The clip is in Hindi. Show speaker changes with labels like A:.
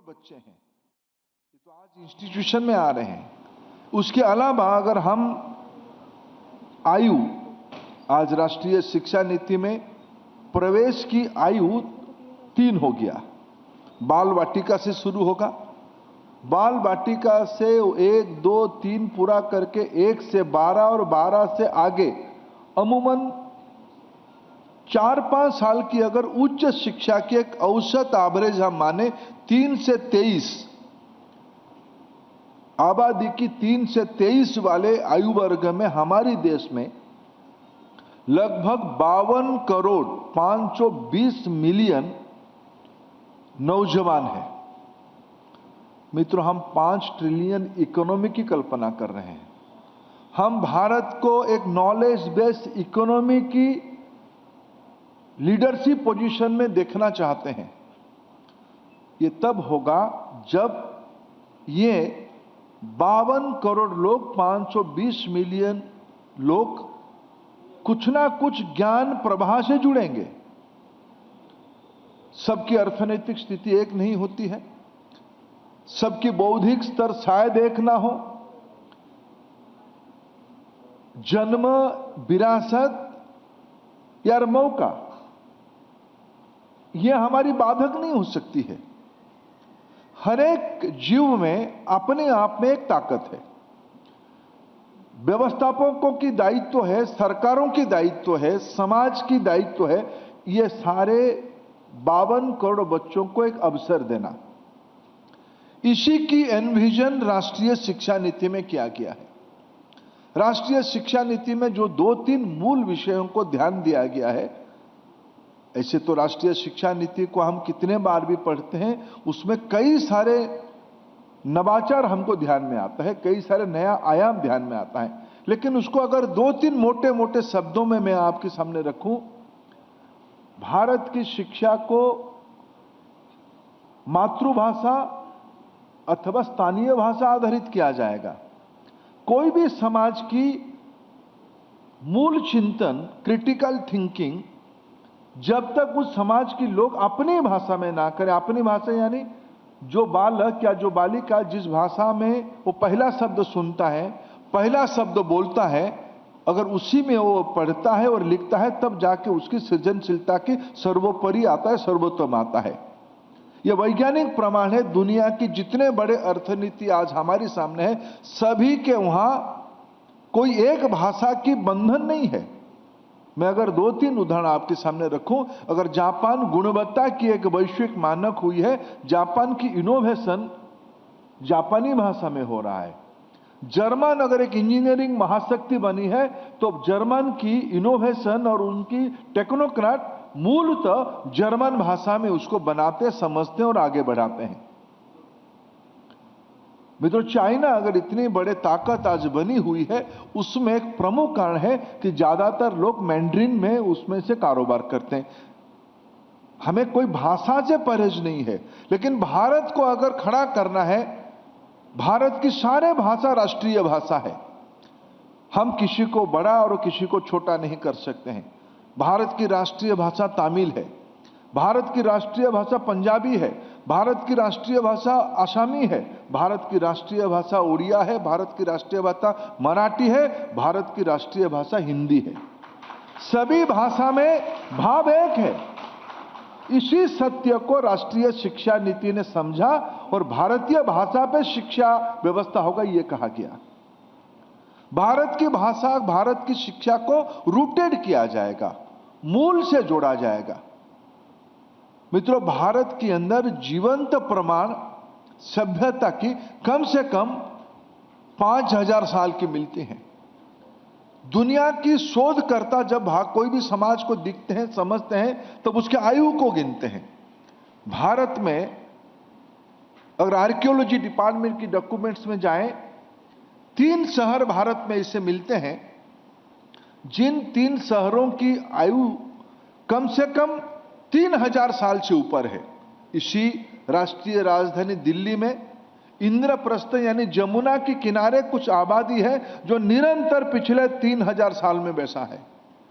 A: बच्चे हैं, ये तो आज इंस्टीट्यूशन में आ रहे हैं। उसके अलावा अगर हम आयु, आज राष्ट्रीय शिक्षा नीति में प्रवेश की आयु 3 हो गया। बाल वाटिका से शुरू होगा, बाल वाटिका से 1, 2, 3 पूरा करके 1 से 12 और 12 से आगे अमूमन 4-5 साल की अगर उच्च शिक्षा की एक औसत एवरेज हम माने 3 से 23, आबादी की 3 से 23 वाले आयु वर्ग में हमारे देश में लगभग 52 करोड़ 520 मिलियन नौजवान है। मित्रों, हम 5 ट्रिलियन इकोनॉमी की कल्पना कर रहे हैं। हम भारत को एक नॉलेज बेस्ड इकोनॉमी की लीडरशिप पोजीशन में देखना चाहते हैं। ये तब होगा जब ये 52 करोड़ लोग, 520 मिलियन लोग कुछ ना कुछ ज्ञान प्रवाह से जुड़ेंगे। सबकी अर्थनैतिक स्थिति एक नहीं होती है, सबकी बौद्धिक स्तर शायद एक ना हो, जन्म, विरासत या मौका यह हमारी बाधक नहीं हो सकती है। हर एक जीव में अपने आप में एक ताकत है। व्यवस्थापकों की दायित्व है, सरकारों की दायित्व है, समाज की दायित्व है, ये सारे 52 करोड़ बच्चों को एक अवसर देना। इसी की एनविजन राष्ट्रीय शिक्षा नीति में किया गया है। राष्ट्रीय शिक्षा नीति में जो 2-3 मूल विषयों को ध्यान दिया गया है, ऐसे तो राष्ट्रीय शिक्षा नीति को हम कितने बार भी पढ़ते हैं, उसमें कई सारे नवाचार हमको ध्यान में आता है, कई सारे नया आयाम ध्यान में आता है। लेकिन उसको अगर 2-3 मोटे मोटे शब्दों में मैं आपके सामने रखूं, भारत की शिक्षा को मातृभाषा अथवा स्थानीय भाषा आधारित किया जाएगा। कोई भी समाज की मूल चिंतन, क्रिटिकल थिंकिंग, जब तक उस समाज की लोग अपनी भाषा में ना करें, अपनी भाषा यानी जो बालक या जो बालिका जिस भाषा में वो पहला शब्द सुनता है, पहला शब्द बोलता है, अगर उसी में वो पढ़ता है और लिखता है, तब जाके उसकी सृजनशीलता की सर्वोपरि आता है, सर्वोत्तम आता है। यह वैज्ञानिक प्रमाण है। दुनिया की जितने बड़े अर्थनीति आज हमारे सामने है, सभी के वहां कोई एक भाषा की बंधन नहीं है। मैं अगर 2-3 उदाहरण आपके सामने रखूं, अगर जापान गुणवत्ता की एक वैश्विक मानक हुई है, जापान की इनोवेशन जापानी भाषा में हो रहा है। जर्मन अगर एक इंजीनियरिंग महाशक्ति बनी है, तो जर्मन की इनोवेशन और उनकी टेक्नोक्रेट मूलतः जर्मन भाषा में उसको बनाते, समझते और आगे बढ़ाते हैं। मित्रों, चाइना अगर इतनी बड़े ताकत आज बनी हुई है, उसमें एक प्रमुख कारण है कि ज्यादातर लोग मैंड्रिन में उसमें से कारोबार करते हैं। हमें कोई भाषा से परहेज नहीं है, लेकिन भारत को अगर खड़ा करना है, भारत की सारे भाषा राष्ट्रीय भाषा है। हम किसी को बड़ा और किसी को छोटा नहीं कर सकते हैं। भारत की राष्ट्रीय भाषा तमिल है, भारत की राष्ट्रीय भाषा पंजाबी है, भारत की राष्ट्रीय भाषा आसामी है, भारत की राष्ट्रीय भाषा उड़िया है, भारत की राष्ट्रीय भाषा मराठी है, भारत की राष्ट्रीय भाषा हिंदी है। सभी भाषा में भाव एक है। इसी सत्य को राष्ट्रीय शिक्षा नीति ने समझा और भारतीय भाषा पे शिक्षा व्यवस्था होगा, यह कहा गया। भारत की भाषा, भारत की शिक्षा को रूटेड किया जाएगा, मूल से जोड़ा जाएगा। मित्रों, भारत के अंदर जीवंत प्रमाण सभ्यता की कम से कम 5000 साल की मिलती हैं। दुनिया की शोधकर्ता जब कोई भी समाज को दिखते हैं, समझते हैं, तब उसके आयु को गिनते हैं। भारत में अगर आर्कियोलॉजी डिपार्टमेंट की डॉक्यूमेंट्स में जाएं, 3 शहर भारत में इसे मिलते हैं, जिन 3 शहरों की आयु कम से कम 3000 साल से ऊपर है। इसी राष्ट्रीय राजधानी दिल्ली में इंद्रप्रस्थ यानी जमुना के किनारे कुछ आबादी है जो निरंतर पिछले 3000 साल में बैसा है।